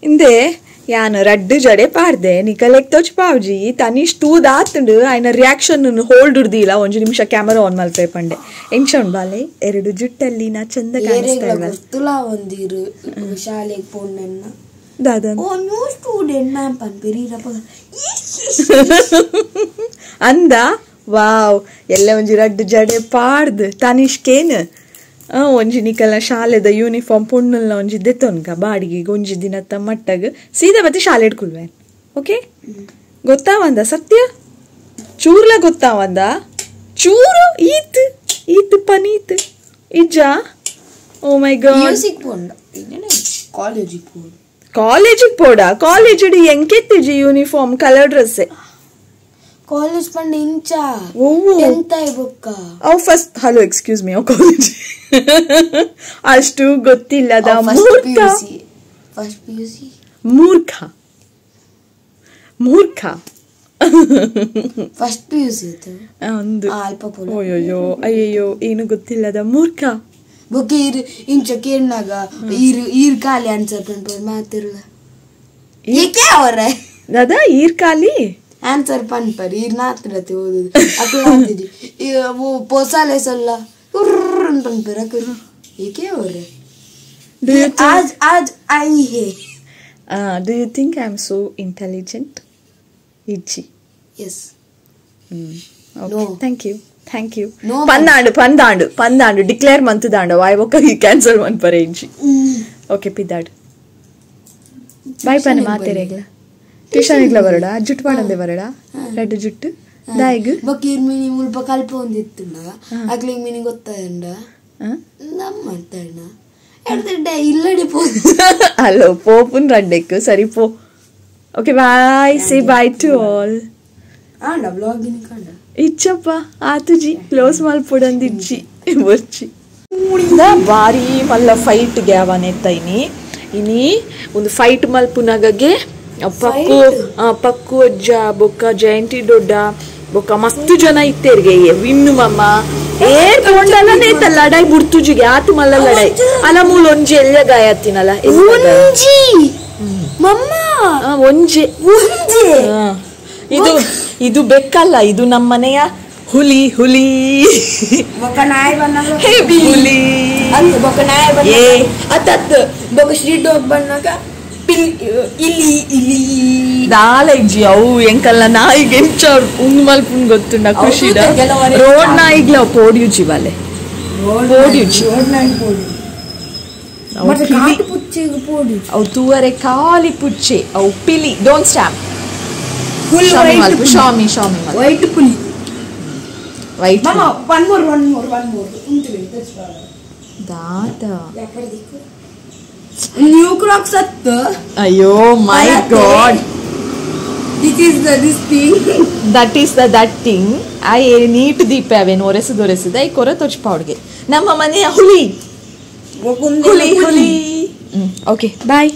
ಇಂದೆ ಯಾನು ರಡ್ಡು ಜಡೆ ಪಾಡ್ದೆ ನಿಕಲೆಕ್ ತೋಚ್ ಪಾವ್ಜಿ ತನಿಷ್ ತೂದ್ ಆತುಂಡು ಆಯ್ನ ರಿಯಾಕ್ಷನ್ ಹೋಲ್ಡ್ ಉಡ್ದಿಲ್ಲ ಒಂಜು ನಿಮಿಷ ಕ್ಯಾಮರಾ ಆನ್ ಮಲ್ಪೆ ಪಂಡೆ ಎಂಕ್ಷನ್ ಬಾಲೆ ಎರಡು ಜುಟ್ಟಲ್ಲಿ ನಾ ಚಂದ ಕಾಣಿಸ್ತಾ ಇಲ್ಲ ತುಲಾ ಒಂದಿರು ಶಾಲೆಗೆ ಪೋಂಡೆನ್ನ ದಾದನ್ ಓ ನ್ಯೂ ಸ್ಟೂಡೆಂಟ್ ಮ್ಯಾಮ್ ಪನ್ಪೆರೀರಪ್ಪ ಅಂದ ವಾವ್ ಎಲ್ಲ ಒಂಜಿ ರಡ್ಡು ಜಡೆ ಪಾಡ್ದು ತನಿಷ್ಕೇನು ಒಂಜಿ ನಿಕಲ್ನ ಶಾಲೆದ ಯೂನಿಫಾರ್ಮ್ ಪುಣ್ಣಲ್ನ ಒಂಜಿ ದೆತ್ತೊನ್ಗ ಬಾಡಿಗೆ ಒಂಜಿ ದಿನತ್ತ ಮಟ್ಟಗ ಸೀದಾ ಬತ್ತಿ ಶಾಲೆ ಇಟ್ಕೊಳ್ವೇನ್ ಓಕೆ ಗೊತ್ತಾವಂದ ಸತ್ಯ ಚೂರ್ಲ ಗೊತ್ತಾವಂದ ಚೂರು ಈತ್ ಈತ್ ಪನೀತ್ ಇಜ್ಜ ಓ ಮೈ ಗಾಡ್ ಕಾಲೇಜಿಗೆ ಪೋಡ ಕಾಲೇಜ್ ಎಂಕೆತ್ತಿಜಿ ಯೂನಿಫಾರ್ಮ್ ಕಲರ್ ಡ್ರೆಸ್ ಕಾಲೇಜ್ ಪಂಡ ಇಂಚ ಎಂತ ಬೊಕ್ಕ ಅವ್ ಫಸ್ಟ್ ಹಲೋ ಎಕ್ಸ್ಕ್ಯೂಸ್ ಮೀ ಅವ್ ಕಾಲೇಜ್ ಅಷ್ಟು ಗೊತ್ತಿಲ್ಲದ ಮೂರ್ಖ ಫಸ್ಟ್ ಪಿಯುಸಿ ಮೂರ್ಖ ಮೂರ್ಖ ಫಸ್ಟ್ ಪಿಯುಸಿ ಒಂದು ಅಲ್ಪ ಪೋಲ ಅಯ್ಯೋ ಅಯ್ಯಯ್ಯೋ ಏನು ಗೊತ್ತಿಲ್ಲದ ಮೂರ್ಖ ಬೊಕ್ಕೆ ಇಂಚ ಕೇಳ್ನಾಗ ಈರ್ ಕಾಲಿ ಆನ್ಸರ್ ಪಂಪ ಮಾತಿರ್ಲ ಏಕೆ ಅವರೇ ದಾದಾ ಈರ್ ಕಾಲಿ ಆನ್ಸರ್ ಪನ್ಪರ್ ಈರ್ ನಾತ್ರತೆ ಓದುದು ಅಕ್ಲಾಂತಿಜಿ ಪೊಸಾಲೆ ಸಲ್ಲ ಪನ್ಪರ್ ಅಕರು ಏಕೆ ಅವರೇ आज आई है do you think I'm so intelligent itchy yes okay no thank you no pandandu declare mantu danda why oka he cancel one per inch okay pidad bye pane materegla tuition ಇಗ್ಲ ಬರಡ ಜುಟ್ಟು ಪಾಡಂದೆ ಬರಡ ರೆಡ್ ಜುಟ್ಟು ದಾಯಿಗ್ ಬಕೀರ್ ಮೀನಿ ಮುಲ್ಪ ಕಲ್ಪ ಒಂದಿತ್ತುಂಡ ಅಕ್ಲಿಂಗ್ ಮೀನಿ ಗೊತ್ತಾಯಂಡ ನಮ್ಮ ಅಂತಣ್ಣ ಎಡ್ದಡ್ಡೆ ಇಲ್ಲಡಿ ಪೋ ಅಲ್ಲೋ ಪೋಪುನ್ ರಡ್ಡೆಕ್ಕು ಸರಿ ಪೋ okay bye say bye to all ಆಂಡ ಬ್ಲಾಗಿನ ಕಂಡ ಇಚ್ಚಪ್ಪ ಆತುಜಿ ಕ್ಲೋಸ್ ಮಲ್ಪೊಡಂದಿಜ್ಜಿ ಬರ್ಚಿ ಬಾರಿ ಮಲ್ಲ ಫೈಟ್ಗೆ ಅವನೆತ್ತೈನಿ ಇನಿ ಒಂದು ಫೈಟ್ ಮಲ್ಪುನಗಗೆ ಪಕ್ಕು ಅಜ್ಜ ಬೊಕ್ಕ ಜಯಂತಿ ದೊಡ್ಡ ಬೊಕ್ಕ ಮಸ್ತು ಜನ ಇತ್ತೇರ್ಗೆ ವಿನ್ನು ಮಮ್ಮ ಏರ್ ಕೊಂಡಲ್ಲ ನೇತ ಲಡಾಯಿ ಬುಡ್ತುಜಿಗೆ ಆತು ಮಲ್ಲ ಲಡಾಯಿ ಅಲ ಮೂಲ ಒಂಜಿ ಎಲ್ಲ ಗಾಯತ್ತಿನಲ್ಲ ಒಂಜೆ ಇದು ಇದು ಬೆಕ್ಕಲ್ಲ ಇದು ನಮ್ಮನೆಯ ಹುಲಿ ಹುಲಿ ಹುಲಿ ಅತ್ತತ್ತು ಬೊಕ್ಕ ಸ್ಟ್ರೀಟ್ ಹೋಗಿ ಬಂದಾಗ ಇಲ್ಲಿ ಇಲ್ಲಿ ದಾಲಜ್ಜಿ ಅವು ಎಂಕಲ್ಲ ನಾಯಿಗೆ ಎಂಚ ಉಂಗ್ ಮಲ್ಪುನ್ ಗೊತ್ತುಂಡ ಖುಷಿದ ರೋಡ್ ನಾಯಿಗ್ಲ ಪೋಡಿಯುಜಿ ಬಾಲೆ ಪೋಡಿಯುಜಿ ಅವು ತೂವರೆ ಖಾಲಿ ಪುಚ್ಚೆ ಅವು ಪಿಲಿ ಡೋಂಟ್ ಸ್ಟ್ಯಾಂಪ್ ಶಾಮಿ ವೈಟ್ ಪುಲಿ ವೈಟ್ one more ದಾದಾ ನ್ಯೂ ಕ್ರಾಕ್ಸ್ ಅತ್ತ ಅಯ್ಯೋ my god this thing that thing I need ದೀಪ ಅವೇನು ಒರೆಸದ ಈ ಕೊರ ತೊಚ್ಪ ಅವ್ರಿಗೆ ನಮ್ಮ ಮನೆಯ ಹುಲಿ ಓಕೆ ಬಾಯ್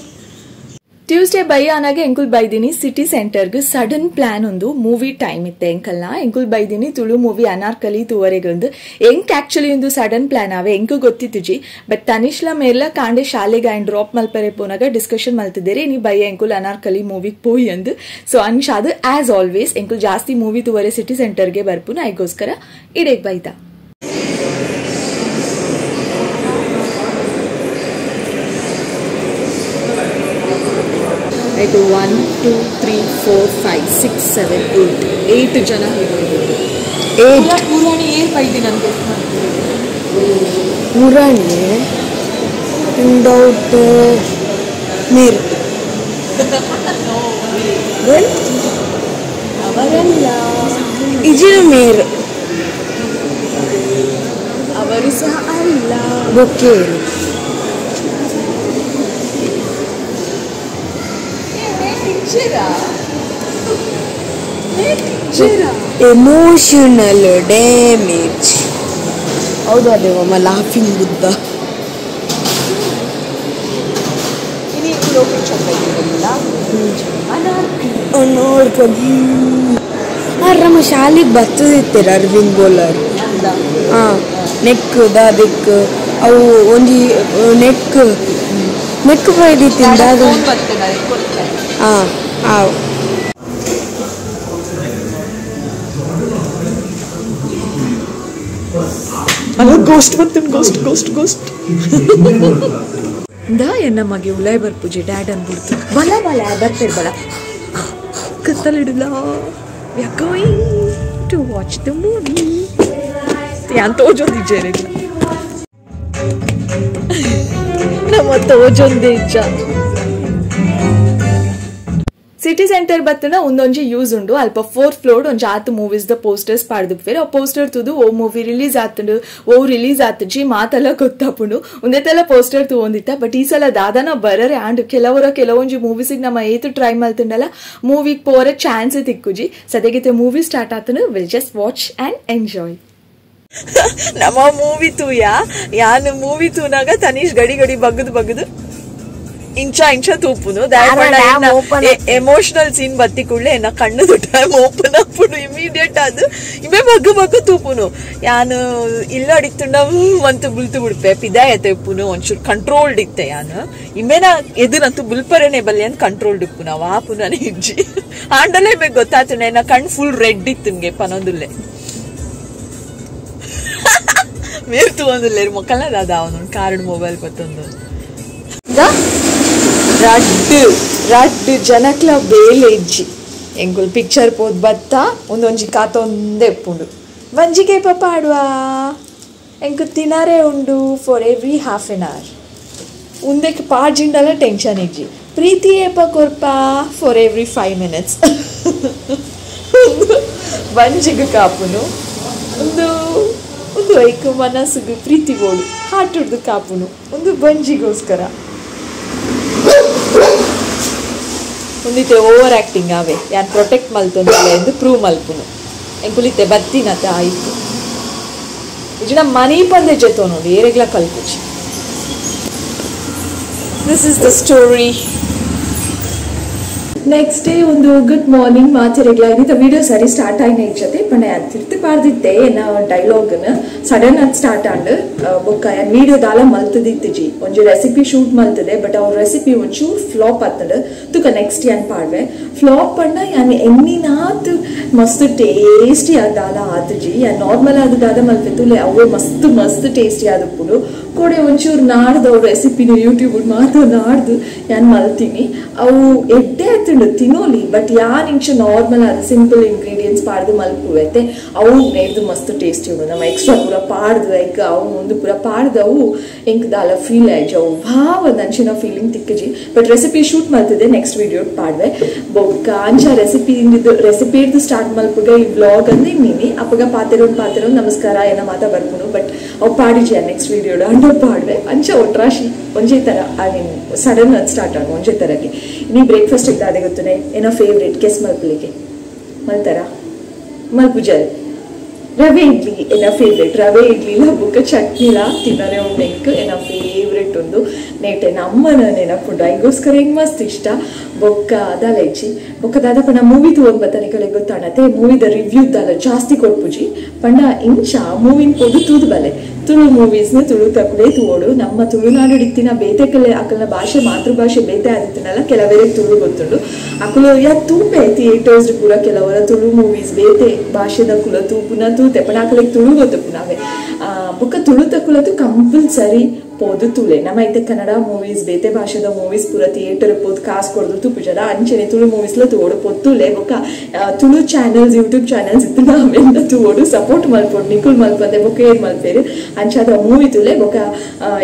ಟ್ಯೂಸ್ಡೇ ಬೈ ಆನಾಗ ಎಂಕುಲ್ ಬೈದಿನಿ ಸಿಟಿ ಸೆಂಟರ್ಗೆ ಸಡನ್ ಪ್ಲಾನ್ ಒಂದು ಮೂವಿ ಟೈಮ್ ಇತ್ತೆ ಎಂಕಲ್ನ ಎಂಕುಲ್ ಬೈದಿನಿ ತುಳು ಮೂವಿ ಅನಾರ್ಕಲಿ ತೂವರೆಗೊಂದು ಎಂಕ್ ಆಕ್ಚುಲಿ ಒಂದು ಸಡನ್ ಪ್ಲಾನ್ ಆವೆ ಎಂಕು ಗೊತ್ತಿತ್ತುಜಿ ಬಟ್ ತನಿಷ್ಲ ಮೇಲ ಕಾಂಡೆ ಶಾಲೆಗೆ ಆಯ್ನ್ ಡ್ರಾಪ್ ಮಲ್ಪರೆ ಪೋನಾಗ ಡಿಸ್ಕಷನ್ ಮಲ್ತಿದ್ದೇರೆ ನೀ ಬೈ ಎಂಕುಲ್ ಅನಾರ್ಕಲಿ ಮೂವಿಗೆ ಪೋಯಿ ಅಂದು ಸೊ ಅನ್ಶಾದ್ ಆಸ್ ಆಲ್ವೇಸ್ ಎಂಕುಲ್ ಜಾಸ್ತಿ ಮೂವಿ ತೂವರೆ ಸಿಟಿ ಸೆಂಟರ್ಗೆ ಬರ್ಪುನ ಐಗೋಸ್ಕರ ಇಡೇಗ್ ಬೈತಾ ಆಯ್ತು 1 2 3 4 5 6 7 8 ಜನ ಪುರಾಣಿ ಏನ್ ಬೈದಿನ ಪುರಾಣಿ ಡೌಟ್ ನೀರು ಅವರಲ್ಲ ಇಜಿನ ಮೇರು ಅವರು ಸಹ ಅಲ್ಲ ಬೊಕ್ಕೇರು ಎಮೋಷನಲ್ ಡ್ಯಾಮೇಜ್ ಹೌದು ಅದೇವಮ್ಮ ಲಾಫಿಂಗ್ ಬುದ್ಧ ಅನಾರ್ಕಲಿ ನಮ್ಮ ಶಾಲೆಗೆ ಬರ್ತದಿತ್ತೀರ ಅರವಿಂದ್ ಬೋಲರ್ ನೆಕ್ ದಾದಿಕ್ ಅವು ಒಂಜಿ ನೆಕ್ ನೆಕ್ಕು ಪೈಡಿ ತಿಂದ ಅದು ಹಾಂ ಹಾಂ ಅಲ್ಲ ಗೋಸ್ಟ್ ಬರ್ತೀನಿ ಗೋಸ್ಟ್ ದ ಎನ್ನ ಮಗೆ ಉಲಾಯ್ ಬರ್ಪುಜಿ ಡ್ಯಾಡ್ ಅನ್ಬಿಡ್ತು ಬಲ ಬರ್ತಿರ್ ಬಲ ಕತ್ತಲಿಡಲ we are going to watch the movie ಯಾನ್ ತೋಜೊಂದಿಜ್ಜೇರಿಲ್ಲ ನಮ್ಮ ತೋಜೊಂದೇ ಇಜ್ಜ ಸಿಟಿ ಸೆಂಟರ್ ಬತ್ತನ ಒಂದೊಂಜಿ ಯೂಸ್ ಉಂಡು ಅಲ್ಪ 4th ಫ್ಲೋರ್ ಒಂಜಿ ಆತ್ ಮೂವೀಸ್ ದ ಪೋಸ್ಟರ್ಸ್ ಪಾಡ್ದುಪ್ಪೇರು ಆ ಪೋಸ್ಟರ್ ತುದು ಓ ಮೂವಿ ರಿಲೀಸ್ ಆತುಂಡು ಓ ರಿಲೀಸ್ ಆತುಜಿ ಮಾತೆಲ್ಲ ಗೊತ್ತಾಪುಂಡು ಒಂದೇತೆಲ್ಲ ಪೋಸ್ಟರ್ ತಗೊಂಡಿತ್ತ ಬಟ್ ಈ ಸಲ ದಾದಾನ ಬರರೆ ಆಂಡ್ ಕೆಲವೊಂಜಿ ಮೂವೀಸಿಗೆ ನಮ್ಮ ಏತು ಟ್ರೈ ಮಾಡ್ತುಂಡಲ್ಲ ಮೂವಿಗೆ ಪೋರೆ ಚಾನ್ಸ್ ತಿಕ್ಕುಜಿ ಸದ್ಯಗಿತ್ತೆ ಮೂವಿ ಸ್ಟಾರ್ಟ್ ಆತನು will just watch and enjoy ನಮ್ಮ ಮೂವಿ ತೂಯಾ ಯಾನ್ ಮೂವಿ ತೂನಾಗ ತನೀಶ್ ಗಡಿ ಬಗ್ಗದು ಇಂಚ ತೂಪುನು ಎಮೋಷನಲ್ ಸೀನ್ ಬತ್ತಿ ಕೂಡಲೇ ಎನ್ನ ಕಣ್ಣದು ಟೈಮ್ ಓಪನ್ ಆಪುನು ಇಮಿಡಿಯೇಟ್ ಅದು ಇಮೆ ಬಗ್ಗು ತೂಪುನು ಯಾನು ಇಲ್ಲ ಅಡಿತುಂಡ ಮಂತು ಬುಲ್ತು ಬಿಡ್ಪೆ ಪಿದಾಯತೆ ಉಪ್ಪುನು ಒಂಚೂರು ಕಂಟ್ರೋಲ್ಡ್ ಇತ್ತೆ ಯಾನು ಇಮೇನ ಎದುರಂತೂ ಬುಲ್ಪರೇನೆ ಬಲ್ಲಿ ಅಂತ ಕಂಟ್ರೋಲ್ಡ್ ಉಪ್ಪು ನಾವು ಆಪುನ ಇಜ್ಜಿ ಆಂಡಲೇ ಬೇಕು ಗೊತ್ತಾತುಂಡ ಎನ್ನ ಕಣ್ ಫುಲ್ ರೆಡ್ ಇತ್ತುನ್ಗೆ ಪನೊಂದುಲ್ಲೆ ಮೇರ್ ತಗೊಂದುಲ್ಲೇರು ಮೊಕ್ಕಲ್ನ ದಾದ ಅವನು ಕಾರ್ಡ್ ಮೊಬೈಲ್ ಗೊತ್ತೊಂದು ರಡ್ಡು ಜನಕ್ಲ ಬೇಲೆಜ್ಜಿ ಎಂಕುಲ್ ಪಿಕ್ಚರ್ ಪೋದ್ ಬತ್ತ ಒಂದೊಂಜಿ ಕಾತೊಂದೆ ಉಪ್ಪುಂಡು ವಂಜಿಗೆ ಪಾಡುವ ಎಂಕು ತಿನಾರೆ ಉಂಡು for every half an hour ಉಂದಕ್ಕೆ ಪಾಡ್ಜಿಂಡಲ್ಲ ಟೆನ್ಷನ್ ಇಜ್ಜಿ ಪ್ರೀತಿ ಏಪ ಕೊರ್ಪ ಫಾರ್ ಎವ್ರಿ 5 minutes ವಂಜಿಗೆ ಕಾಪುನು ಒಂದು ಐಕು ಮನಸ್ಸಿಗೆ ಪ್ರೀತಿ ಬೋಡು ಹಾಟ್ ಹಿಡ್ದು ಕಾಪುನು ಒಂದು ಬಂಜಿಗೋಸ್ಕರ ಒಂದಿತ್ತೆ ಓವರ್ ಆಕ್ಟಿಂಗ್ ಅವೇ ಯಾನ್ ಪ್ರೊಟೆಕ್ಟ್ ಮಲ್ತೊಂದಿಲ್ಲ ಎಂದು ಪ್ರೂವ್ ಮಲ್ಪುನು ಎಂಕುಲಿತ್ತೆ ಬತ್ತಿನತ್ತೆ ಆಯ್ತು ಇಜಿನ ಮನಿ ಪಂದೆ ಜೆತೋ ನೋಡಿ ಏರೆಗ್ಲ ಕಲ್ಪುಜಿ this is the story next day ಒಂದು ಗುಡ್ ಮಾರ್ನಿಂಗ್ ಮಾತಿರೆಗ್ಲ ಇನ್ನಿತ ವಿಡಿಯೋ ಸರಿ ಸ್ಟಾರ್ಟ್ ಆಯ್ನ ಇಜ್ಜತೆ ಪಂಡ ಯಾನ್ ತಿರ್ತಿ ಪಾಡ್ದಿತ್ತೆ ಎನ್ನ ಡೈಲಾಗ್ನ ಸಡನ್ ಅದು ಸ್ಟಾರ್ಟ್ ಆಂಡ್ ಬೊಕ್ಕ ಯಾನ್ ವಿಡಿಯೋ ದಾಲ ಮಲ್ತದಿತ್ತಿಜಿ ಒಂಜಿ ರೆಸಿಪಿ ಶೂಟ್ ಮಲ್ತದೆ ಬಟ್ ಅವ್ರ ರೆಸಿಪಿ ಒಂಚೂರು ಫ್ಲಾಪ್ ಆತಂಡು ತುಕ ನೆಕ್ಸ್ಟ್ ಯಾನ್ ಪಾಡ್ವೆ ಫ್ಲಾಪ್ ಪಂಡ ಯಾನ್ ಎಣ್ಣಿನಾತ್ ಮಸ್ತ್ ಟೇಸ್ಟಿ ಆದಾಲ ಆತುಜಿ ಯಾನ್ ನಾರ್ಮಲ್ ಆದ ದಾದ ಮಲ್ಪೆತುಲೆ ಅವೇ ಮಸ್ತ್ ಟೇಸ್ಟಿ ಆದಪ್ಪುಡು ಕೊಡೆ ಒಂಚೂರು ನಾಡ್ದು ಅವ್ರ ರೆಸಿಪಿನ ಯೂಟ್ಯೂಬ್ ಮಾತ್ರ ನಾಡ್ದು ಯಾನ್ ಮಲ್ತೀನಿ ಅವು ಎಡ್ಡೆ ಆಯ್ತುಂಡು ತಿನ್ನೋಲಿ ಬಟ್ ಯಾನ್ ಇಂಚ ನಾರ್ಮಲ್ ಆದ ಸಿಂಪಲ್ ಇಂಗ್ರೀಡಿಯೆಂಟ್ಸ್ ಪಾಡ್ದು ಮಲ್ಪುವೈತೆ ಅವು ನೇರ್ದು ಮಸ್ತ್ ಟೇಸ್ಟಿ ಉಂಡು ನಮ್ಮ ಎಕ್ಸ್ಟ್ರಾ ಪೂರ ಪಾಡ್ದು ಐಕ್ ಅವು ಮುಂದೆ ಪೂರ ಪಾಡ್ದವು ಎಂಕ್ ದಾಲ ಫೀಲ್ ಆಯ್ತು ಅವು ಭಾವ ನಂಚಿನ ಫೀಲಿಂಗ್ ತಿಕ್ಕಜಿ ಬಟ್ ರೆಸಿಪಿ ಶೂಟ್ ಮಲ್ತದೆ ನೆಕ್ಸ್ಟ್ ವಿಡಿಯೋ ಪಾಡ್ವೆ ಬೊಕ್ಕ ಅಂಚ ರೆಸಿಪಿ ಇಡ್ದು ಸ್ಟಾರ್ಟ್ ಮಲ್ಪುಗ ಈ ಬ್ಲಾಗ್ ಅಂದ್ ಇನ್ನಿನಿ ಅಪ್ಪಗ ಪಾತೆರೋನ್ ನಮಸ್ಕಾರ ಏನ ಮಾತಾ ಬರ್ಪುನು ಬಟ್ ಅವು ಪಾಡಿಜಿ ನೆಕ್ಸ್ಟ್ ವಿಡಿಯೋ ಅಂಡ ಪಾಡ್ವೆ ಅಂಚ ಒಟ್ರಾಶಿ ಒಂಜೇ ತರ ಐ ಮೀನ್ ಸಡನ್ ಅದು ಸ್ಟಾರ್ಟ್ ಆಗು ಒಂಜೇ ತರಗೆ ನೀ ಬ್ರೇಕ್ಫಾಸ್ಟ್ ಇದ್ದಾದೆ ಗೊತ್ತುನೆ ಏನೋ ಫೇವ್ರೇಟ್ ಕೆಸ್ ಮಲ್ಪಲಿಗೆ ಮಲ್ತಾರ ಮಲ್ಪುಜಲ್ ರವೆ ಇಡ್ಲಿ ಏನ ಫೇವ್ರೇಟ್ ರವೆ ಇಡ್ಲಿಲ ಬುಕ್ಕ ಚಟ್ನಿಲ ತಿನ್ನರೆ ಉಂಡೆಂಕ್ ಏನ ಫೇವ್ರೇಟ್ ಒಂದು ನೇಟೆ ನಮ್ಮನ ನೆನಪುಂಡು ಐಗೋಸ್ಕರ ಹೆಂಗ್ ಮಸ್ತ್ ಇಷ್ಟ ಬೊಕ್ಕ ದಾಲ ಇಜ್ಜಿ ಬೊಕ್ಕ ದಾದ ಪಂಡ ಮೂವಿ ತಗೊಂಡ್ ಬತ್ತಾನೆ ಕಲೆ ಗೊತ್ತಾಣತೆ ಮೂವಿದ ರಿವ್ಯೂ ದಾಲ ಜಾಸ್ತಿ ಕೊಟ್ಪುಜಿ ಪಂಡ ಇಂಚ ಮೂವಿನ ಕೊಡು ತೂದು ಬಲೆ ತುಳು ಮೂವೀಸ್ನ ತುಳು ತಪ್ಪಲೆ ತೋಡು ನಮ್ಮ ತುಳುನಾಡು ಇತ್ತಿನ ಬೇತೆ ಅಕಲ್ನ ಭಾಷೆ ಮಾತೃಭಾಷೆ ಬೇತೆ ಆದಿತ್ತನಲ್ಲ ಕೆಲವರೇ ತುಳು ಗೊತ್ತುಂಡು ಅಕುಲು ಯಾ ತೂಪೆ ಥಿಯೇಟರ್ಸ್ ಪೂರ ಕೆಲವರ ತುಳು ಮೂವೀಸ್ ಬೇತೆ ಭಾಷೆದ ಕುಲ ತೂಪುನ ತೂತೆ ಪಣ ಅಕಲಿಗೆ ತುಳು ಗೊತ್ತು ಪುನವೇ ಬೊಕ್ಕ ತುಳು ತಕ್ಕುಲತು ಕಂಪಲ್ಸರಿ ಪೋದು ತುಳೆ ನಮ್ಮ ಐತೆ ಕನ್ನಡ ಮೂವೀಸ್ ಬೇತೆ ಭಾಷೆದ ಮೂವೀಸ್ ಪೂರ ಥಿಯೇಟರ್ ಪೋದು ಕಾಸು ಕೊಡ್ದು ತುಪ್ಪುಜದ ಅಂಚನೆ ತುಳು ಮೂವೀಸ್ಲ ತೋಡು ಪೊತ್ತುಲೆ ಬೊಕ್ಕ ತುಳು ಚಾನೆಲ್ಸ್ ಯೂಟ್ಯೂಬ್ ಚಾನೆಲ್ಸ್ ಇತ್ತು ನಾವೆಲ್ಲ ತೋಡು ಸಪೋರ್ಟ್ ಮಲ್ಪೊಡು ನಿಕುಲ್ ಮಲ್ಪದೆ ಬೊಕ್ಕ ಏನ್ ಮಲ್ಪೇರು ಅಂಚಾದ ಮೂವಿ ತುಲೆ ಬೊಕ್ಕ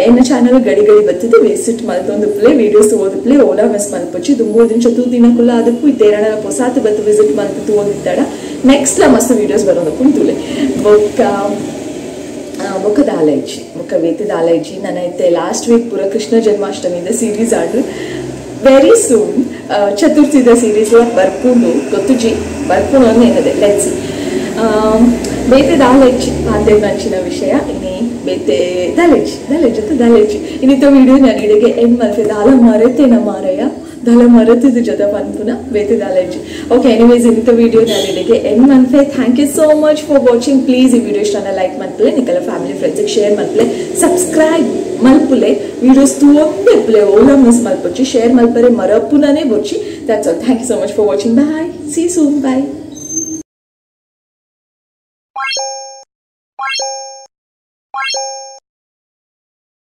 ಎನ್ನ ಚಾನೆಲ್ ಗಡಿ ಬತ್ತಿದ್ದು ವಿಸಿಟ್ ಮಲ್ತೊಂದುಪ್ಲೆ ವಿಡಿಯೋಸ್ ಓದುಪ್ಲೆ ಓಲಾ ಮಿಸ್ ಮಲ್ಪೊಚ್ಚಿ ಇದು 3 ದಿನ ತೂ ದಿನಕ್ಕುಲ್ಲ ಅದಕ್ಕೂ ಇತ್ತೇರಣ ಪೊಸಾತ್ ಬತ್ತು ವಿಸಿಟ್ ಮಲ್ತು ಓದಿತ್ತಾಡ ನೆಕ್ಸ್ಟ್ ಲ ಮಸ್ತ್ ವಿಡಿಯೋಸ್ ಬರೋದಕ್ಕೂ ತುಲೆ ಬೊಕ್ಕ ದಾಲೈಜಿ ಬೊಕ್ಕ ವೇತೆ ದಾಲೈಜಿ ನನೈತೆ ಲಾಸ್ಟ್ ವೀಕ್ ಪೂರ ಕೃಷ್ಣ ಜನ್ಮಾಷ್ಟಮಿದ ಸೀರೀಸ್ ಆಡು ವೆರಿ ಸೂನ್ ಚತುರ್ಥಿದ ಸೀರೀಸ್ ಬರ್ಪುಂಡು ಗೊತ್ತುಜಿ ಬರ್ಪುಂಡು ಅಂದ್ ಏನದೆ ಲೆಟ್ಸಿ ಬೇತೆ ದಾಲೈಜಿ ಪಾತೆರ್ ನಂಚಿನ ವಿಷಯ ಇನ್ನಿ ಬೇತೆ ದಾಲೈಜಿ ಇನ್ನಿತ ವಿಡಿಯೋ ನಾನು ಇಡೆಗೆ ಎಂಡ್ ಮಲ್ಪೆ ದಾಲ ಮರೆತೇನ ಮಾರಯ್ಯ ದಲ ಮರತಿದ್ದು ಜೊತೆ ಪನ್ಪುನ ಬೇತಿದ ಅಲರ್ಜಿ. ಓಕೆ, ಎನಿವೇಸ್ ಇಂಥ ವಿಡಿಯೋ ನಾನಿಡೆಗೆ ಎಂಡ್ ಮನ್ಪೆ. Thank you so much for watching. Please ಈ ವಿಡಿಯೋ ಇಷ್ಟನ ಲೈಕ್ ಮನ್ಪಲೆ, ನಿಕಲ ಫ್ಯಾಮಿಲಿ ಫ್ರೆಂಡ್ಸಿಗೆ ಶೇರ್ ಮನ್ಪಲೆ, ಸಬ್ಸ್ಕ್ರೈಬ್ ಮಲ್ಪುಲೆ. ವಿಡಿಯೋಸ್ ತುಂಬ ಇಪ್ಪಲೆ ಓಲ ಮಿಸ್ ಮಲ್ಪೊಚ್ಚಿ, ಶೇರ್ ಮಲ್ಪರೆ ಮರಪುನನೇ ಬೊಚ್ಚಿ. That's all. Thank you so much for watching. Bye, see soon. Bye.